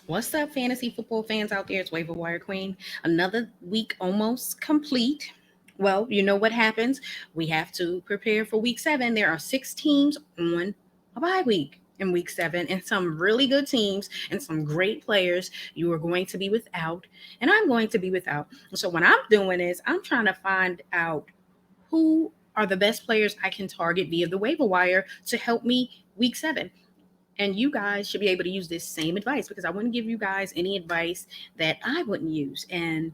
What's up, fantasy football fans out there? It's Waiver Wire Queen. Another week almost complete. Well, you know what happens. We have to prepare for week 7. There are 6 teams on a bye week in week 7, and some really good teams and some great players you are going to be without, and I'm going to be without. So, what I'm doing is I'm trying to find out who are the best players I can target via the waiver wire to help me week 7. And you guys should be able to use this same advice because I wouldn't give you guys any advice that I wouldn't use. And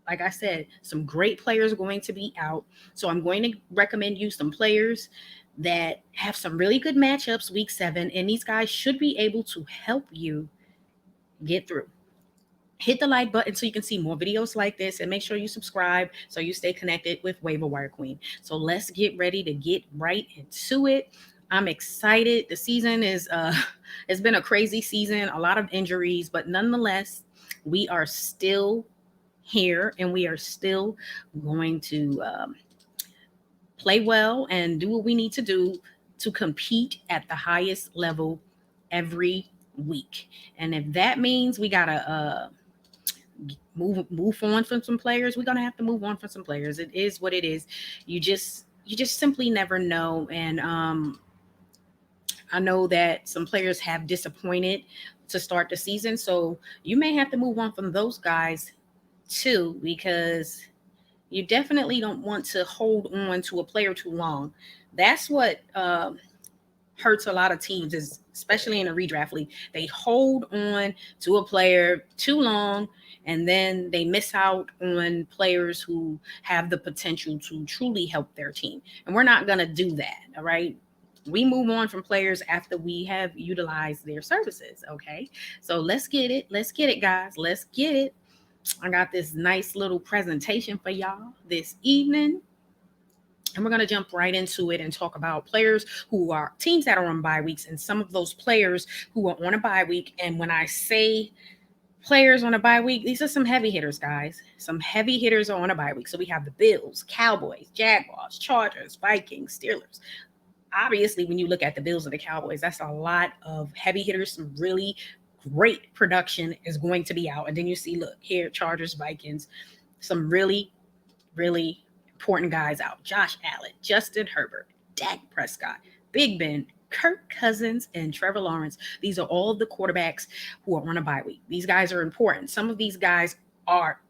like I said, some great players are going to be out. So I'm going to recommend you some players that have some really good matchups week 7. And these guys should be able to help you get through. Hit the like button so you can see more videos like this, and make sure you subscribe so you stay connected with Waiver Wire Queen. So let's get ready to get right into it. I'm excited. The season is it's been a crazy season, a lot of injuries, but nonetheless, we are still here and we are still going to play well and do what we need to do to compete at the highest level every week. And if that means we gotta move on from some players, we're gonna have to move on from some players. It is what it is. You just simply never know. And I know that some players have disappointed to start the season, so you may have to move on from those guys too, because you definitely don't want to hold on to a player too long. That's what hurts a lot of teams, is especially in a redraft league. They hold on to a player too long, and then they miss out on players who have the potential to truly help their team. And we're not going to do that, all right? We move on from players after we have utilized their services, okay? So let's get it. Let's get it, guys. Let's get it. I got this nice little presentation for y'all this evening. And we're going to jump right into it and talk about players who are teams that are on bye weeks, and some of those players who are on a bye week. And when I say players on a bye week, these are some heavy hitters, guys. Some heavy hitters are on a bye week. So we have the Bills, Cowboys, Jaguars, Chargers, Vikings, Steelers. Obviously, when you look at the Bills and the Cowboys, that's a lot of heavy hitters. Some really great production is going to be out. And then you see, look here, Chargers, Vikings, some really, really important guys out. Josh Allen, Justin Herbert, Dak Prescott, Big Ben, Kirk Cousins, and Trevor Lawrence. These are all the quarterbacks who are on a bye week. These guys are important. Some of these guys are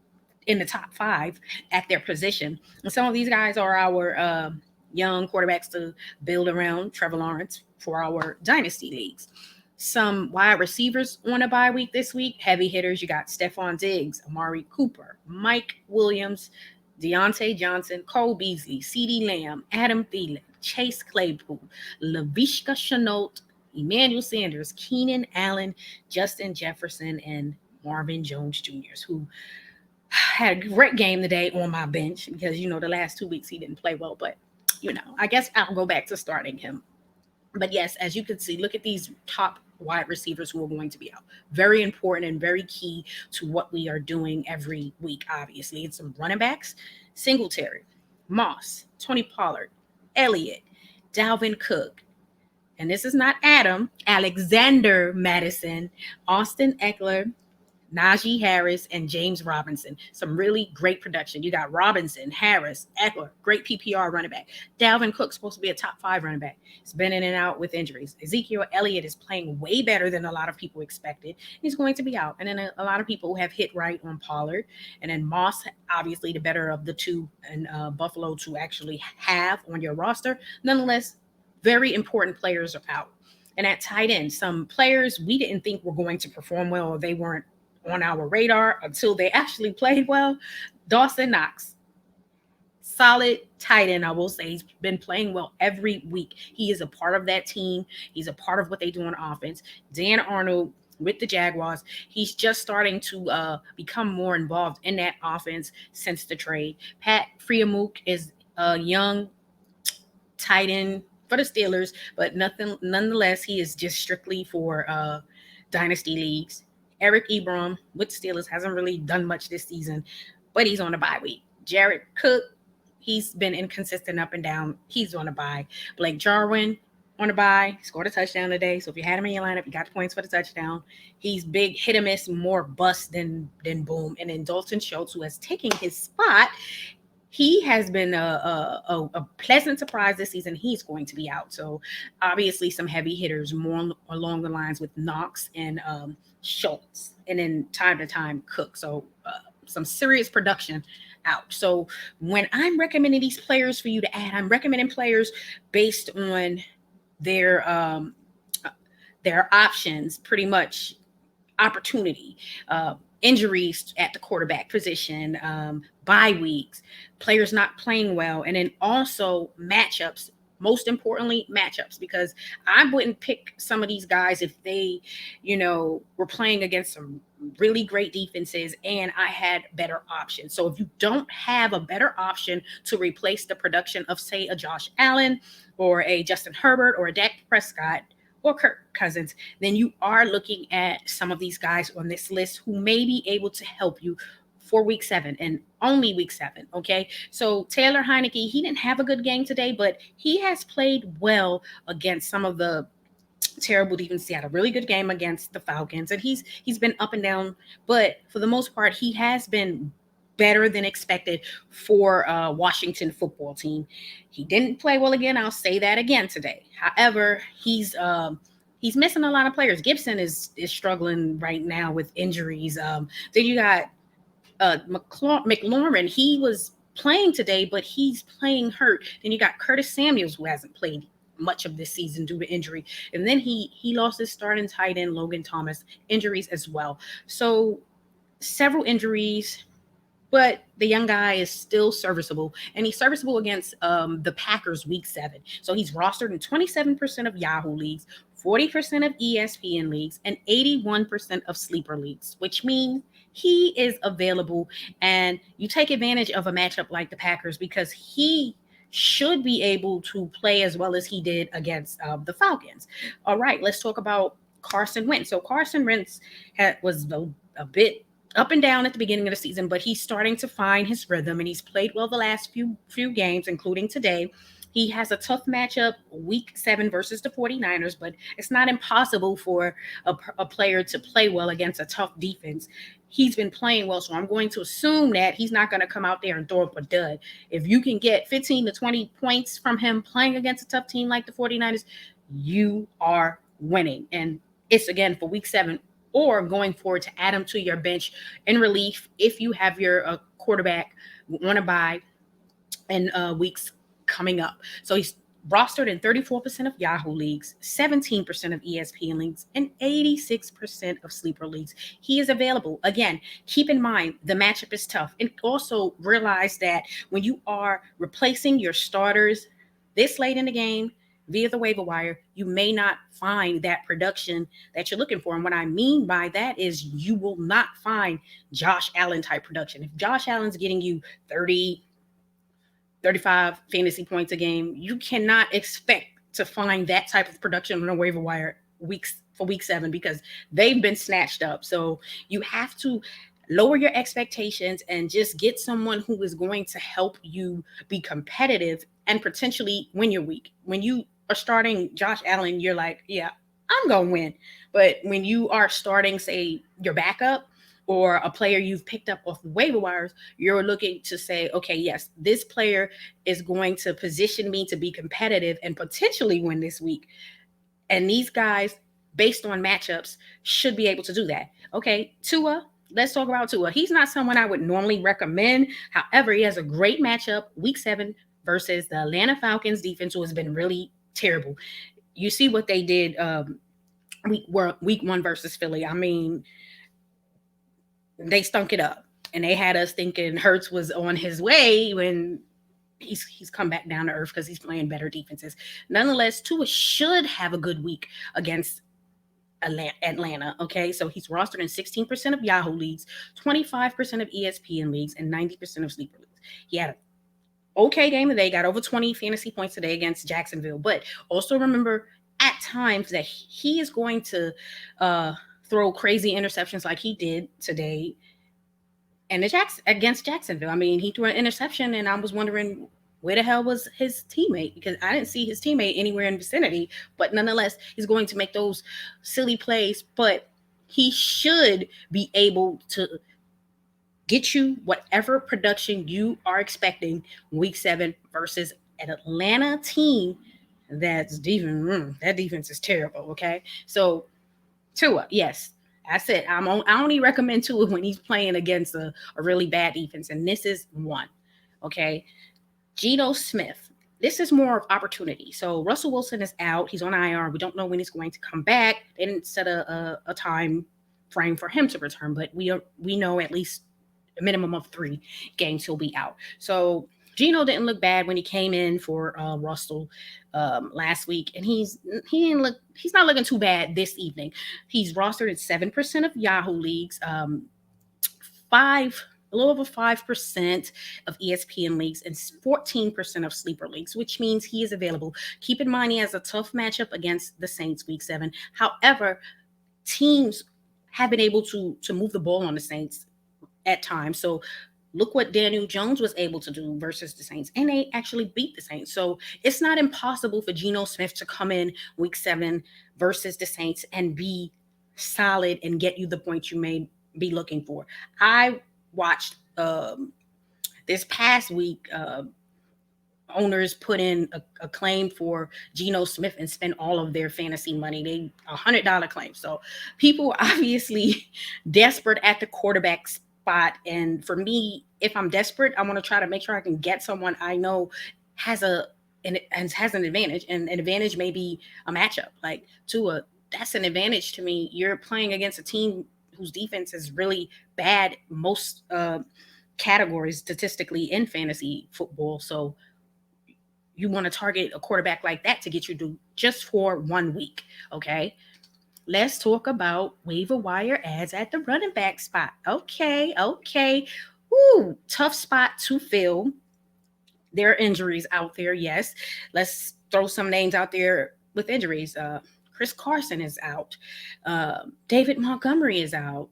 in the top 5 at their position. And some of these guys are our young quarterbacks to build around Trevor Lawrence for our dynasty leagues. Some wide receivers on a bye week this week. Heavy hitters, you got Stephon Diggs, Amari Cooper, Mike Williams, Deontay Johnson, Cole Beasley, CeeDee Lamb, Adam Thielen, Chase Claypool, Laviska Shenault, Emmanuel Sanders, Keenan Allen, Justin Jefferson, and Marvin Jones Jr., who had a great game today on my bench because, the last 2 weeks he didn't play well. But, I guess I'll go back to starting him. But yes, as you can see, look at these top wide receivers who are going to be out. Very important and very key to what we are doing every week, obviously. It's some running backs: Singletary, Moss, Tony Pollard, Elliott, Dalvin Cook. And this is not Adam, Alexander Madison, Austin Eckler, Najee Harris, and James Robinson. Some really great production. You got Robinson, Harris, Eckler, great PPR running back. Dalvin Cook, supposed to be a top 5 running back. He's been in and out with injuries. Ezekiel Elliott is playing way better than a lot of people expected. He's going to be out. And then a lot of people have hit right on Pollard. And then Moss, obviously the better of the two, and Buffalo to actually have on your roster. Nonetheless, very important players are out. And at tight end, some players we didn't think were going to perform well, or they weren't on our radar until they actually played well. Dawson Knox, solid tight end, I will say. He's been playing well every week. He is a part of that team. He's a part of what they do on offense. Dan Arnold with the Jaguars, he's just starting to become more involved in that offense since the trade. Pat Freiermuth is a young tight end for the Steelers, but nonetheless, he is just strictly for dynasty leagues. Eric Ebron with Steelers hasn't really done much this season, but he's on a bye week. Jared Cook, he's been inconsistent up and down. He's on a bye. Blake Jarwin, on a bye, scored a touchdown today. So if you had him in your lineup, you got the points for the touchdown. He's big hit or miss, more bust than boom. And then Dalton Schultz, who has taken his spot, he has been a pleasant surprise this season. He's going to be out. So obviously some heavy hitters more along the lines with Knox and Schultz, and then time to time Cook. So some serious production out. So when I'm recommending these players for you to add, I'm recommending players based on their options, pretty much opportunity, injuries at the quarterback position, bye weeks, players not playing well, and then also matchups. Most importantly, matchups, because I wouldn't pick some of these guys if they, were playing against some really great defenses and I had better options. So if you don't have a better option to replace the production of, say, a Josh Allen or a Justin Herbert or a Dak Prescott or Kirk Cousins, then you are looking at some of these guys on this list who may be able to help you for week 7 and only week 7. Okay. So Taylor Heineke, he didn't have a good game today, but he has played well against some of the terrible defense. He had a really good game against the Falcons, and he's been up and down, but for the most part, he has been better than expected for Washington football team. He didn't play well again. I'll say that again today. However, he's missing a lot of players. Gibson is struggling right now with injuries. Then you got McLaurin. He was playing today, but he's playing hurt. Then you got Curtis Samuels, who hasn't played much of this season due to injury. And then he lost his starting tight end, Logan Thomas, injuries as well. So several injuries, but the young guy is still serviceable, and he's serviceable against the Packers week 7. So he's rostered in 27% of Yahoo leagues, 40% of ESPN leagues, and 81% of sleeper leagues, which means he is available. And you take advantage of a matchup like the Packers because he should be able to play as well as he did against the Falcons. All right, let's talk about Carson Wentz. So Carson Wentz was a bit up and down at the beginning of the season, but he's starting to find his rhythm, and he's played well the last few games, including today. He has a tough matchup week 7 versus the 49ers, but it's not impossible for a player to play well against a tough defense. He's been playing well, so I'm going to assume that he's not going to come out there and throw up a dud. If you can get 15 to 20 points from him playing against a tough team like the 49ers, you are winning. And it's, again, for week 7, or going forward to add him to your bench in relief if you have your quarterback on a bye in weeks coming up. So he's rostered in 34% of Yahoo leagues, 17% of ESPN leagues, and 86% of sleeper leagues. He is available. Again, keep in mind the matchup is tough. And also realize that when you are replacing your starters this late in the game via the waiver wire, you may not find that production that you're looking for. And what I mean by that is you will not find Josh Allen type production. If Josh Allen's getting you 30, 35 fantasy points a game, you cannot expect to find that type of production on a waiver wire for week 7 because they've been snatched up. So you have to lower your expectations and just get someone who is going to help you be competitive and potentially win your week. When you are starting Josh Allen, you're like, yeah, I'm going to win. But when you are starting, say, your backup or a player you've picked up off the waiver wires, you're looking to say, okay, yes, this player is going to position me to be competitive and potentially win this week. And these guys, based on matchups, should be able to do that. Okay, Tua, let's talk about Tua. He's not someone I would normally recommend. However, he has a great matchup week 7 versus the Atlanta Falcons defense, who has been really terrible. You see what they did week 1 versus Philly. I mean, they stunk it up, and they had us thinking Hurts was on his way when he's come back down to earth because he's playing better defenses. Nonetheless, Tua should have a good week against Atlanta. Okay, so he's rostered in 16% of Yahoo leagues, 25% of ESPN leagues, and 90% of sleeper leagues. He had an okay game today, got over 20 fantasy points today against Jacksonville. But also remember at times that he is going to throw crazy interceptions like he did today and against Jacksonville. I mean, he threw an interception, and I was wondering Where the hell was his teammate? Because I didn't see his teammate anywhere in the vicinity. But nonetheless, he's going to make those silly plays. But he should be able to get you whatever production you are expecting week 7 versus an Atlanta team that defense is terrible. Okay, so Tua, yes. I said I only recommend Tua when he's playing against a really bad defense, and this is one. Okay, Geno Smith. This is more of opportunity. So Russell Wilson is out. He's on IR. We don't know when he's going to come back. They didn't set a time frame for him to return, but we know at least a minimum of 3 games he'll be out. So Geno didn't look bad when he came in for Russell last week, and he's not looking too bad this evening. He's rostered at 7% of Yahoo leagues, a little over 5% of ESPN leagues, and 14% of sleeper leagues, which means he is available. Keep in mind he has a tough matchup against the Saints week 7. However, teams have been able to move the ball on the Saints at times. So look what Daniel Jones was able to do versus the Saints, and they actually beat the Saints. So it's not impossible for Geno Smith to come in week 7 versus the Saints and be solid and get you the points you may be looking for. I watched this past week, owners put in a claim for Geno Smith and spend all of their fantasy money. They $100 claim. So people are obviously desperate at the quarterback spot. And for me, if I'm desperate, I want to try to make sure I can get someone I know has an advantage, and an advantage may be a matchup. Like Tua, that's an advantage to me. You're playing against a team whose defense is really bad most categories statistically in fantasy football. So you want to target a quarterback like that to get you to just for 1 week. Okay. Let's talk about waiver wire ads at the running back spot. Okay. Ooh, tough spot to fill. There are injuries out there. Yes. Let's throw some names out there with injuries. Chris Carson is out. David Montgomery is out.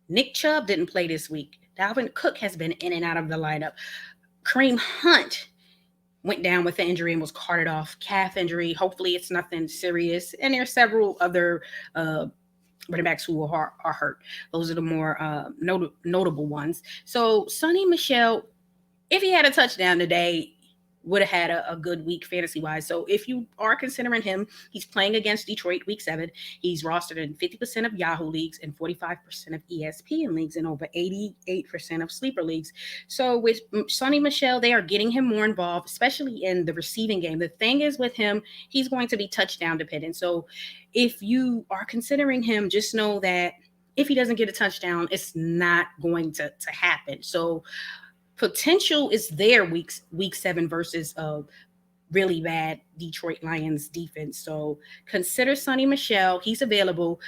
Nick Chubb didn't play this week. Dalvin Cook has been in and out of the lineup. Kareem Hunt went down with the injury and was carted off. Calf injury. Hopefully it's nothing serious. And there are several other running backs who are hurt. Those are the more notable ones. So Sonny Michel, if he had a touchdown today, would have had a good week fantasy-wise. So if you are considering him, he's playing against Detroit week 7. He's rostered in 50% of Yahoo leagues and 45% of ESPN leagues and over 88% of sleeper leagues. So with Sonny Michel, they are getting him more involved, especially in the receiving game. The thing is with him, he's going to be touchdown dependent. So if you are considering him, just know that if he doesn't get a touchdown, it's not going to happen. So potential is there week 7 versus a really bad Detroit Lions defense. So consider Sonny Michel. He's available.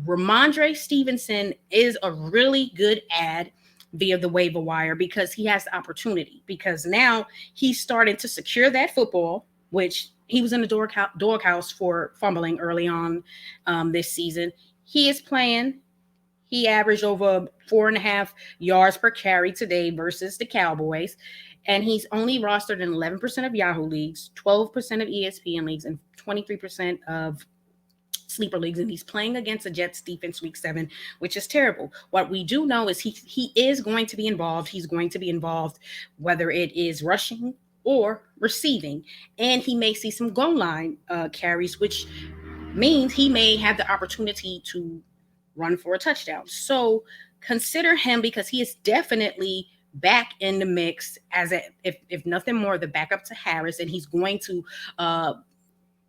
Ramondre Stevenson is a really good ad via the waiver wire because he has the opportunity, because now he's starting to secure that football, which he was in the doghouse for fumbling early on this season. He is playing. He averaged over 4.5 yards per carry today versus the Cowboys. And he's only rostered in 11% of Yahoo leagues, 12% of ESPN leagues, and 23% of sleeper leagues. And he's playing against the Jets defense week 7, which is terrible. What we do know is he is going to be involved. He's going to be involved whether it is rushing or receiving. And he may see some goal line carries, which means he may have the opportunity to run for a touchdown. So consider him because he is definitely back in the mix as if nothing more, the backup to Harris, and he's going to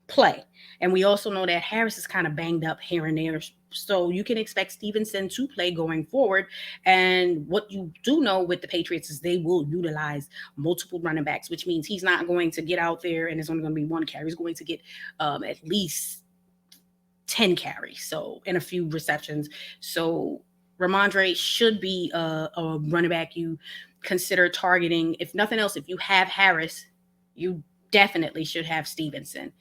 play. And we also know that Harris is kind of banged up here and there. So you can expect Stevenson to play going forward. And what you do know with the Patriots is they will utilize multiple running backs, which means he's not going to get out there and it's only going to be one carry. He's going to get at least 10 carries, so and a few receptions. So Ramondre should be a running back you consider targeting. If nothing else, if you have Harris, you definitely should have Stevenson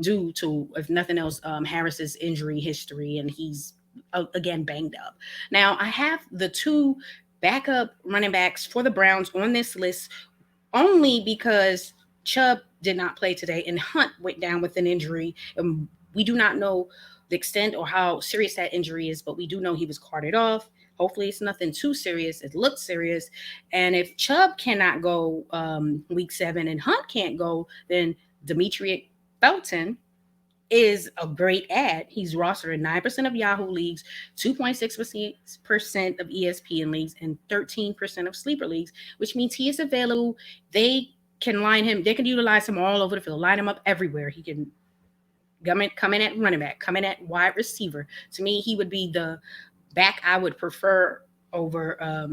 due to, if nothing else, Harris's injury history, and he's again banged up. Now I have the 2 backup running backs for the Browns on this list only because Chubb did not play today and Hunt went down with an injury. And we do not know the extent or how serious that injury is, but we do know he was carted off. Hopefully, it's nothing too serious. It looks serious. And if Chubb cannot go week 7 and Hunt can't go, then Deandre Felton is a great ad. He's rostered in 9% of Yahoo leagues, 2.6% of ESPN leagues, and 13% of sleeper leagues, which means he is available. They can line him, they can utilize him all over the field, line him up everywhere. He can come in at running back, come in at wide receiver. To me, he would be the back I would prefer over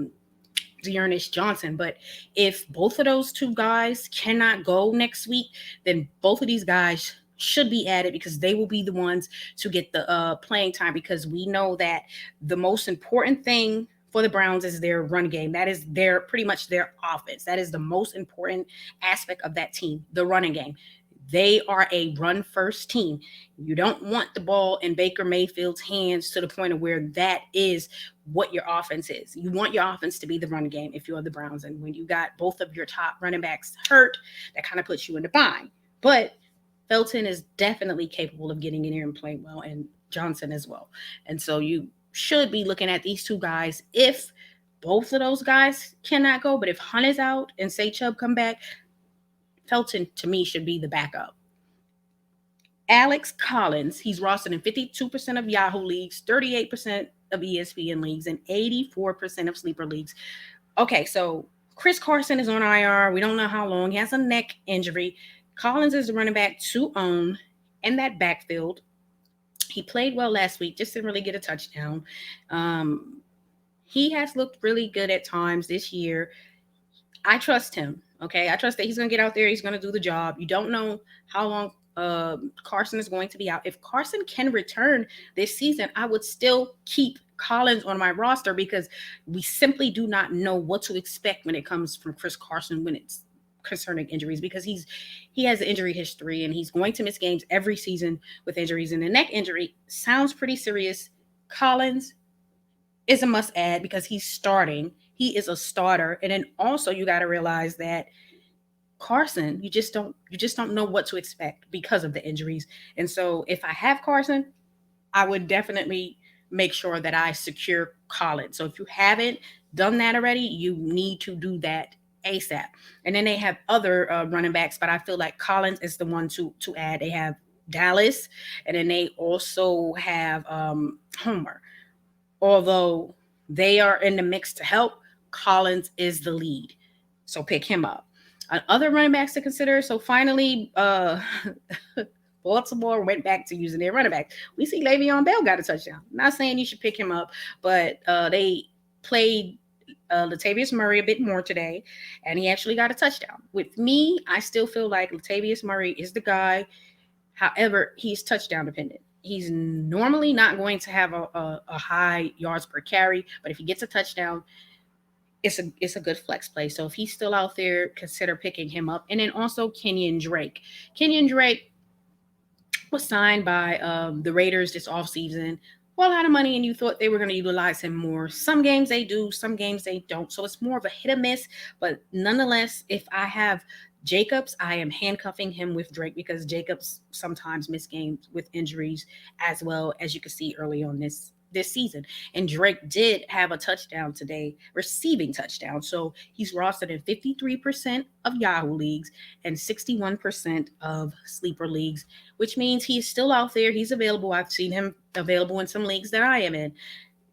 Dearness Johnson. But if both of those two guys cannot go next week, then both of these guys should be added because they will be the ones to get the playing time, because we know that the most important thing for the Browns is their run game. That is their pretty much their offense. That is the most important aspect of that team, the running game. They are a run-first team. You don't want the ball in Baker Mayfield's hands to the point of where that is what your offense is. You want your offense to be the run game if you're the Browns. And when you got both of your top running backs hurt, that kind of puts you in the bind. But Felton is definitely capable of getting in here and playing well, and Johnson as well. And so you should be looking at these two guys if both of those guys cannot go. But if Hunt is out and say Chubb come back, Felton, to me, should be the backup. Alex Collins, he's rostered in 52% of Yahoo leagues, 38% of ESPN leagues, and 84% of sleeper leagues. Okay, so Chris Carson is on IR. We don't know how long. He has a neck injury. Collins is the running back to own in that backfield. He played well last week, just didn't really get a touchdown. He has looked really good at times this year. I trust him. Okay, I trust that he's going to get out there. He's going to do the job. You don't know how long Carson is going to be out. If Carson can return this season, I would still keep Collins on my roster because we simply do not know what to expect when it comes from Chris Carson when it's concerning injuries, because he has an injury history and he's going to miss games every season with injuries. And the neck injury sounds pretty serious. Collins is a must add because he's starting. He is a starter. And then also you got to realize that Carson, you just don't know what to expect because of the injuries. And so if I have Carson, I would definitely make sure that I secure Collins. So if you haven't done that already, you need to do that ASAP. And then they have other running backs, but I feel like Collins is the one to add. They have Dallas, and then they also have Homer. Although they are in the mix to help, Collins is the lead. So pick him up. Other running backs to consider. So finally, Baltimore went back to using their running back. We see Le'Veon Bell got a touchdown. I'm not saying you should pick him up, but they played Latavius Murray a bit more today, and he actually got a touchdown. With me, I still feel like Latavius Murray is the guy. However, he's touchdown dependent. He's normally not going to have a high yards per carry, but if he gets a touchdown, it's a good flex play. So if he's still out there, consider picking him up. And then also Kenyon Drake. Kenyon Drake was signed by the Raiders this offseason. Well, a lot of money, and you thought they were going to utilize him more. Some games they do, some games they don't. So it's more of a hit or miss. But nonetheless, if I have Jacobs, I am handcuffing him with Drake because Jacobs sometimes miss games with injuries, as well as you can see early on this season. And Drake did have a touchdown today, receiving touchdown. So he's rostered in 53% of Yahoo leagues and 61% of sleeper leagues, which means he's still out there. He's available. I've seen him available in some leagues that I am in.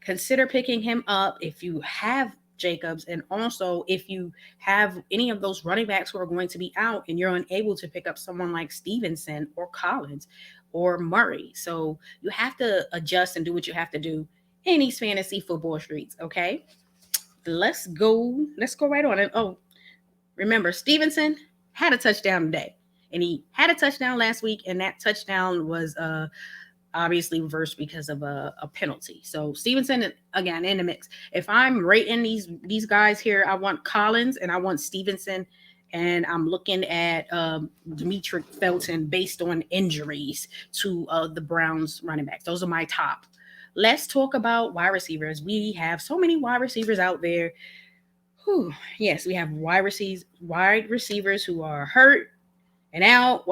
Consider picking him up if you have Jacobs, and also if you have any of those running backs who are going to be out and you're unable to pick up someone like Stevenson or Collins or Murray. So you have to adjust and do what you have to do in these fantasy football streets. Okay, let's go right on. And remember, Stevenson had a touchdown today, and he had a touchdown last week, and that touchdown was obviously reversed because of a penalty. So Stevenson, again, in the mix. If I'm rating these guys here, I want Collins and I want Stevenson, and I'm looking at Deandre Felton based on injuries to the Browns running backs. Those are my top. Let's talk about wide receivers. We have so many wide receivers out there Yes, we have wide receivers who are hurt and out,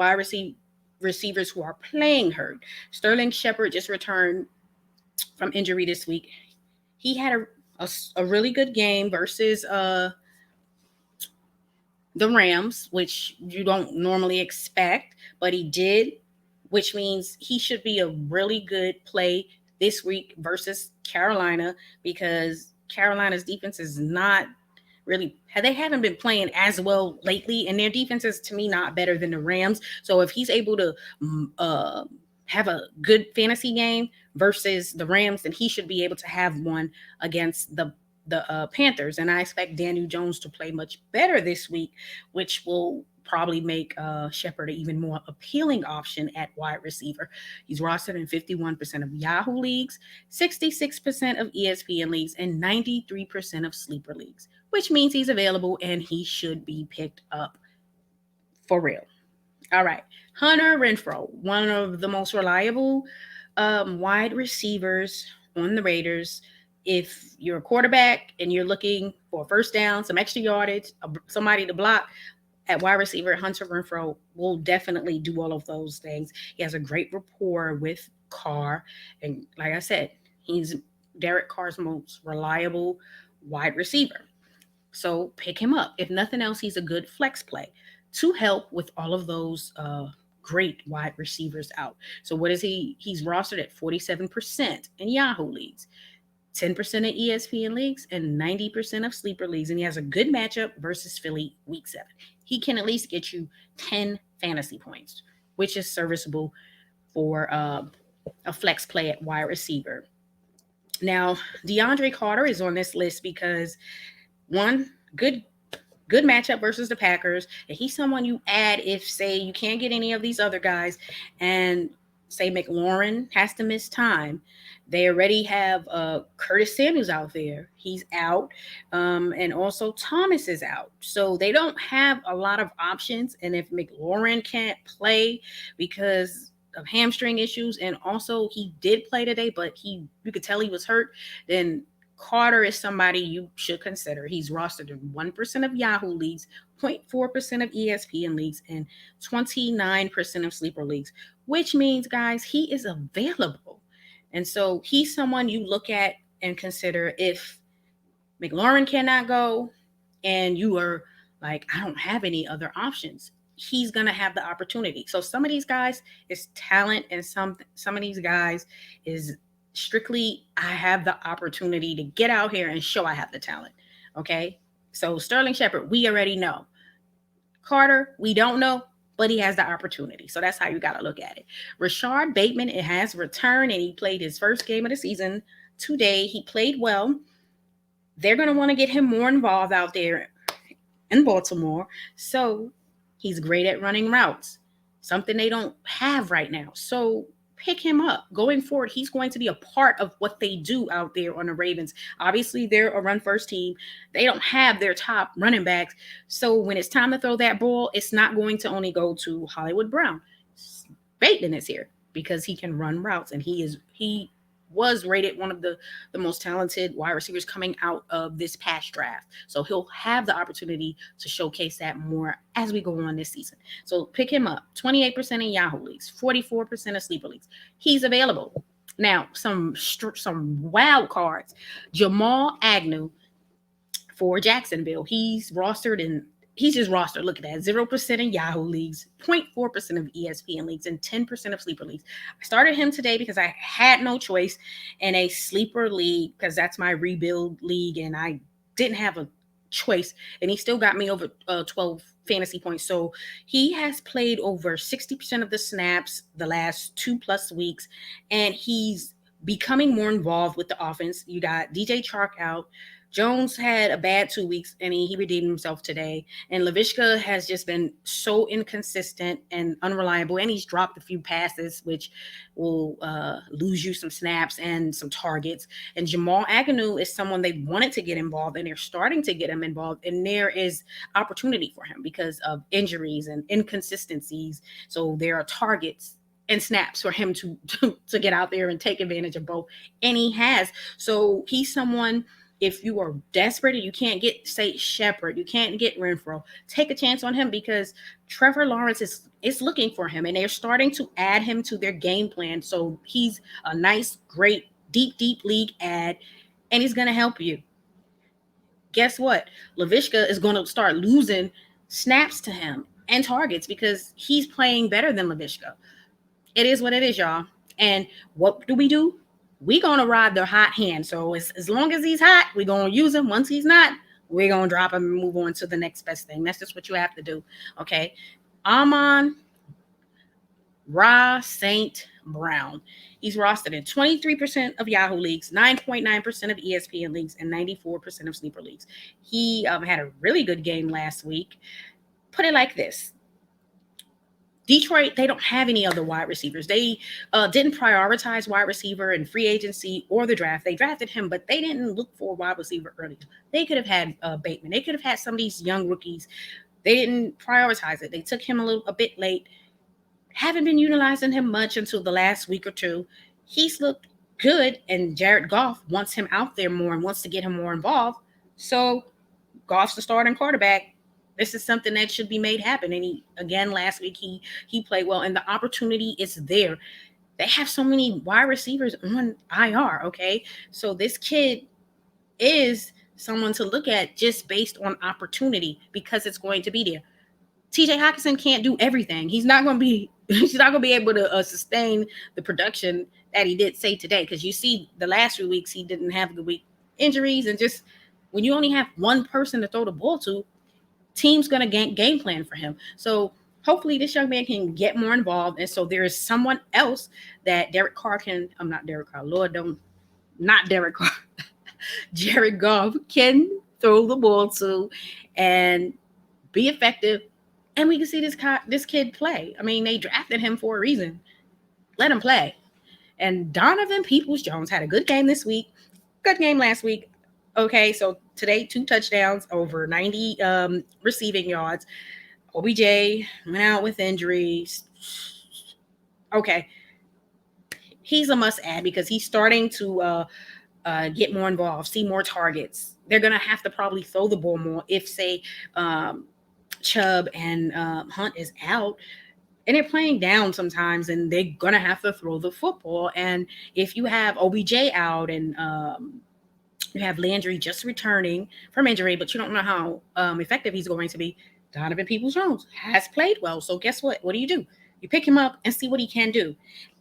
receivers who are playing hurt. Sterling Shepard just returned from injury this week. He had a really good game versus the Rams, which you don't normally expect, but he did, which means he should be a really good play this week versus Carolina, because Carolina's defense is not really, they haven't been playing as well lately, and their defense is, to me, not better than the Rams. So if he's able to have a good fantasy game versus the Rams, then he should be able to have one against the Panthers. And I expect Daniel Jones to play much better this week, which will probably make Shepard an even more appealing option at wide receiver. He's rostered in 51% of Yahoo leagues, 66% of ESPN leagues, and 93% of sleeper leagues, which means he's available and he should be picked up for real. All right. Hunter Renfro, one of the most reliable wide receivers on the Raiders. If you're a quarterback and you're looking for a first down, some extra yardage, somebody to block, at wide receiver, Hunter Renfro will definitely do all of those things. He has a great rapport with Carr. And like I said, he's Derek Carr's most reliable wide receiver. So pick him up. If nothing else, he's a good flex play to help with all of those great wide receivers out. So what is he? He's rostered at 47% in Yahoo leagues, 10% of ESPN leagues, and 90% of sleeper leagues. And he has a good matchup versus Philly week 7. He can at least get you 10 fantasy points, which is serviceable for a flex play at wide receiver. Now, Deandre Carter is on this list because, one, good matchup versus the Packers. And he's someone you add if, say, you can't get any of these other guys and, say, McLaurin has to miss time. They already have Curtis Samuels out there. He's out. And also Thomas is out. So they don't have a lot of options. And if McLaurin can't play because of hamstring issues, and also he did play today, but you could tell he was hurt, then Carter is somebody you should consider. He's rostered in 1% of Yahoo leagues, 0.4% of ESPN leagues, and 29% of sleeper leagues, which means, guys, he is available. And so he's someone you look at and consider if McLaurin cannot go and you are like, I don't have any other options. He's going to have the opportunity. So some of these guys is talent, and some of these guys is strictly, I have the opportunity to get out here and show I have the talent. Okay. So Sterling Shepard, we already know. Carter, we don't know, but he has the opportunity. So that's how you got to look at it. Rashard Bateman, it has returned, and he played his first game of the season today. He played well. They're going to want to get him more involved out there in Baltimore. So he's great at running routes, something they don't have right now. So pick him up. Going forward, he's going to be a part of what they do out there on the Ravens. Obviously, they're a run-first team. They don't have their top running backs. So when it's time to throw that ball, it's not going to only go to Hollywood Brown. Bateman is here because he can run routes, and he was rated one of the most talented wide receivers coming out of this past draft. So he'll have the opportunity to showcase that more as we go on this season. So pick him up. 28% in Yahoo leagues, 44% of sleeper leagues. He's available. Now, some wild cards. Jamal Agnew for Jacksonville. He's just rostered, look at that, 0% in Yahoo leagues, 0.4% of ESPN leagues, and 10% of sleeper leagues. I started him today because I had no choice in a sleeper league, because that's my rebuild league, and I didn't have a choice, and he still got me over 12 fantasy points. So he has played over 60% of the snaps the last 2+ weeks, and he's becoming more involved with the offense. You got DJ Chark out. Jones had a bad 2 weeks, and he redeemed himself today. And Laviska has just been so inconsistent and unreliable, and he's dropped a few passes, which will lose you some snaps and some targets. And Jamal Agnew is someone they wanted to get involved, and they're starting to get him involved. And there is opportunity for him because of injuries and inconsistencies. So there are targets and snaps for him to get out there and take advantage of both. And he has. So he's someone, if you are desperate and you can't get, say, Shepard, you can't get Renfro, take a chance on him because Trevor Lawrence is looking for him, and they're starting to add him to their game plan. So he's a nice, great, deep league ad, and he's going to help you. Guess what? Laviska is going to start losing snaps to him and targets because he's playing better than Laviska. It is what it is, y'all. And what do? We're going to ride the hot hand. So as long as he's hot, we're going to use him. Once he's not, we're going to drop him and move on to the next best thing. That's just what you have to do. Okay. Amon Ra St. Brown. He's rostered in 23% of Yahoo leagues, 9.9% of ESPN leagues, and 94% of sleeper leagues. He had a really good game last week. Put it like this. Detroit, they don't have any other wide receivers. They didn't prioritize wide receiver in free agency or the draft. They drafted him, but they didn't look for a wide receiver early. They could have had Bateman. They could have had some of these young rookies. They didn't prioritize it. They took him a bit late. Haven't been utilizing him much until the last week or two. He's looked good, and Jared Goff wants him out there more and wants to get him more involved. So Goff's the starting quarterback. This is something that should be made happen. And last week, he played well, and the opportunity is there. They have so many wide receivers on IR, okay? So this kid is someone to look at just based on opportunity because it's going to be there. TJ Hockenson can't do everything. He's not going to be able to sustain the production that he did, say, today, because you see the last 3 weeks he didn't have a good week. Injuries, and just when you only have one person to throw the ball to, team's going to game plan for him. So hopefully this young man can get more involved, and so there is someone else that Jared Goff can throw the ball to and be effective. And we can see this kid play. I mean, they drafted him for a reason. Let him play. And Donovan Peoples-Jones had a good game this week. Good game last week. Okay, so today, 2 touchdowns, over 90 receiving yards. OBJ went out with injuries. Okay. He's a must-add because he's starting to get more involved, see more targets. They're going to have to probably throw the ball more if, say, Chubb and Hunt is out, and they're playing down sometimes, and they're gonna have to throw the football. And if you have OBJ out and you have Landry just returning from injury, but you don't know how effective he's going to be, Donovan Peoples-Jones has played well. So guess what? What do? You pick him up and see what he can do.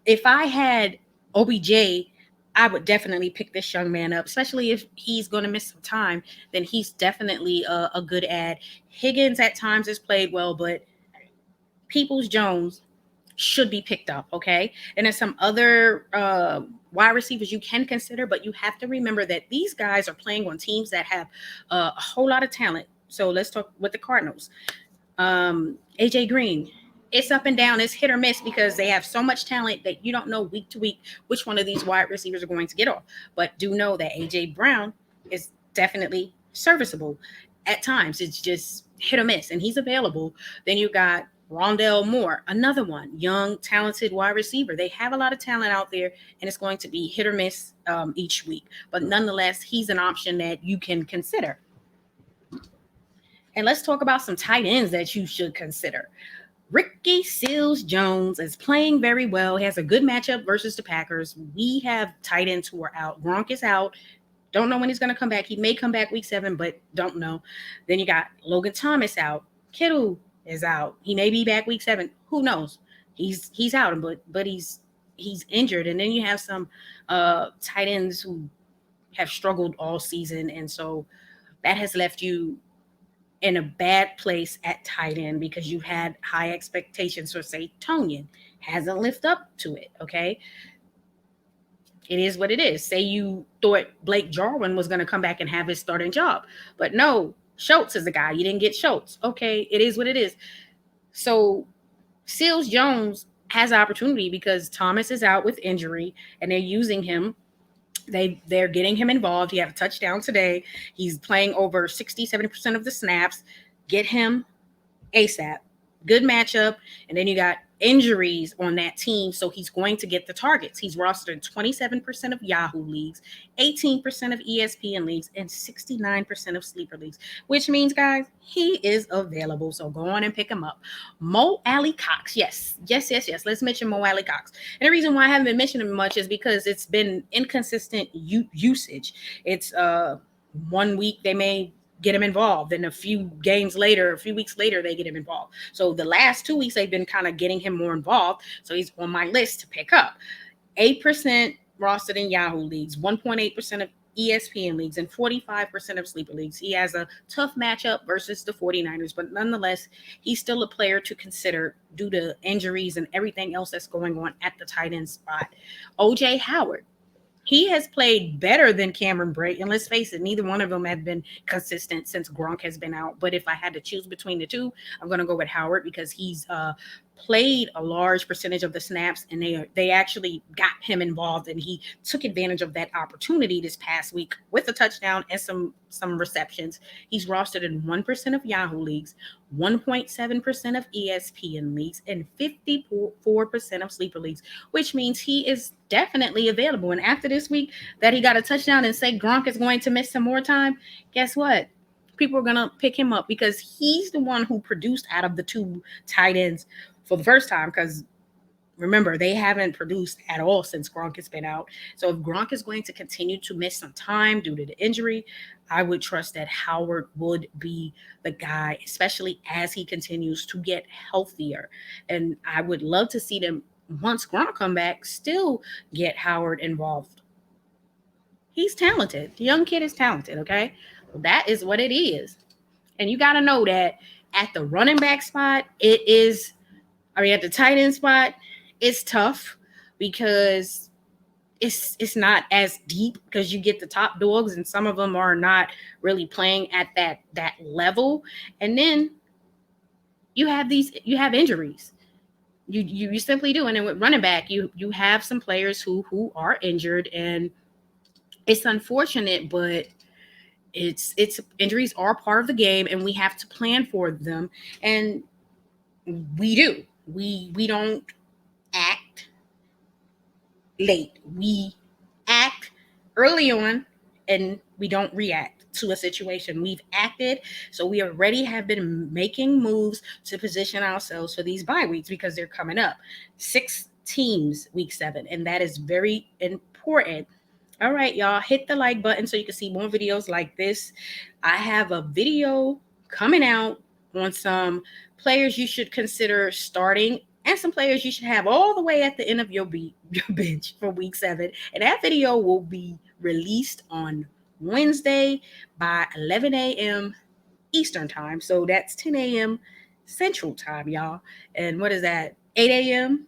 If I had OBJ, I would definitely pick this young man up, especially if he's going to miss some time. Then he's definitely a good ad. Higgins at times has played well, but Peoples-Jones should be picked up, okay? And there's some other wide receivers you can consider, but you have to remember that these guys are playing on teams that have a whole lot of talent. So let's talk with the Cardinals. AJ Green. It's up and down. It's hit or miss because they have so much talent that you don't know week to week which one of these wide receivers are going to get off. But do know that A.J. Brown is definitely serviceable. At times, it's just hit or miss, and he's available. Then you got Rondell Moore, another one, young, talented wide receiver. They have a lot of talent out there, and it's going to be hit or miss each week. But nonetheless, he's an option that you can consider. And let's talk about some tight ends that you should consider. Ricky Seals-Jones is playing very well. He has a good matchup versus the Packers. We have tight ends who are out. Gronk is out. Don't know when he's going to come back. He may come back week 7, but don't know. Then you got Logan Thomas out. Kittle is out. He may be back week 7. Who knows? He's out, but he's injured. And then you have some tight ends who have struggled all season, and so that has left you in a bad place at tight end because you had high expectations for, say, Tonyan. Hasn't lived up to it, okay? It is what it is. Say you thought Blake Jarwin was going to come back and have his starting job. But no, Schultz is the guy. You didn't get Schultz. Okay, it is what it is. So Seals-Jones has opportunity because Thomas is out with injury, and they're using him. They're getting him involved. He had a touchdown today. He's playing over 60-70% of the snaps. Get him ASAP. Good matchup. And then you got injuries on that team, so he's going to get the targets. He's rostered in 27% of Yahoo leagues, 18% of ESPN leagues, and 69% of sleeper leagues, which means, guys, he is available. So go on and pick him up. Ally Cox. Yes. Let's mention Ally Cox. And the reason why I haven't been mentioning him much is because it's been inconsistent usage. It's 1 week they may get him involved, and a few weeks later, they get him involved. So the last 2 weeks, they've been kind of getting him more involved. So he's on my list to pick up. 8% rostered in Yahoo leagues, 1.8% of ESPN leagues, and 45% of sleeper leagues. He has a tough matchup versus the 49ers, but nonetheless, he's still a player to consider due to injuries and everything else that's going on at the tight end spot. OJ Howard. He has played better than Cameron Brate, and let's face it, neither one of them have been consistent since Gronk has been out. But if I had to choose between the two, I'm going to go with Howard because he's played a large percentage of the snaps, and they actually got him involved, and he took advantage of that opportunity this past week with a touchdown and some receptions. He's rostered in 1% of Yahoo leagues, 1.7% of ESPN leagues, and 54% of sleeper leagues, which means he is definitely available. And after this week that he got a touchdown and say Gronk is going to miss some more time, guess what? People are going to pick him up because he's the one who produced out of the two tight ends for the first time, because remember, they haven't produced at all since Gronk has been out. So if Gronk is going to continue to miss some time due to the injury, I would trust that Howard would be the guy, especially as he continues to get healthier. And I would love to see them, once Gronk come back, still get Howard involved. He's talented. The young kid is talented, okay? Well, that is what it is. And you got to know that at the running back spot, at the tight end spot, it's tough because it's not as deep because you get the top dogs and some of them are not really playing at that level. And then you have injuries. You simply do. And then with running back, you have some players who are injured, and it's unfortunate, but it's injuries are part of the game, and we have to plan for them. And we do. We don't act late. We act early on, and we don't react to a situation. We've acted, so we already have been making moves to position ourselves for these bye weeks because they're coming up. 6 teams week 7, and that is very important. All right, y'all, hit the like button so you can see more videos like this. I have a video coming out on some players you should consider starting and some players you should have all the way at the end of your bench for week 7. And that video will be released on Wednesday by 11 a.m. Eastern time. So that's 10 a.m. Central time, y'all. And what is that? 8 a.m.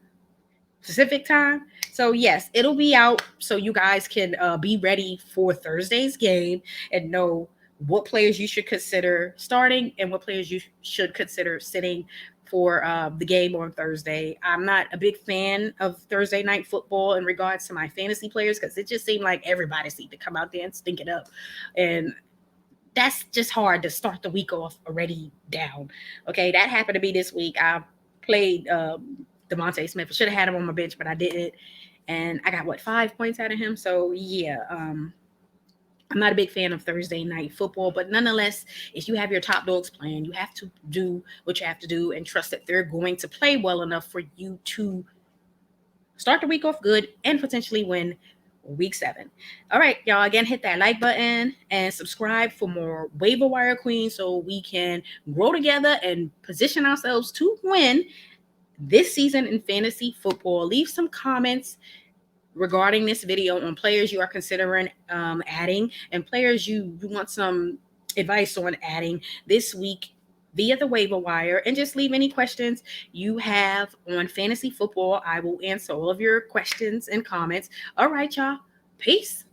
Pacific time. So yes, it'll be out so you guys can be ready for Thursday's game and know what players you should consider starting and what players you should consider sitting for the game on Thursday. I'm not a big fan of Thursday night football in regards to my fantasy players because it just seemed like everybody seemed to come out there and stink it up. And that's just hard to start the week off already down. Okay, that happened to me this week. I played Devontae Smith. I should have had him on my bench, but I didn't. And I got, 5 points out of him? So, yeah, I'm not a big fan of Thursday night football, but nonetheless, if you have your top dogs playing, you have to do what you have to do and trust that they're going to play well enough for you to start the week off good and potentially win week 7. All right, y'all, again, hit that like button and subscribe for more Waiver Wire Queen so we can grow together and position ourselves to win this season in fantasy football. Leave some comments regarding this video on players you are considering adding and players you want some advice on adding this week via the waiver wire, and just leave any questions you have on fantasy football. I will answer all of your questions and comments. All right, y'all. Peace.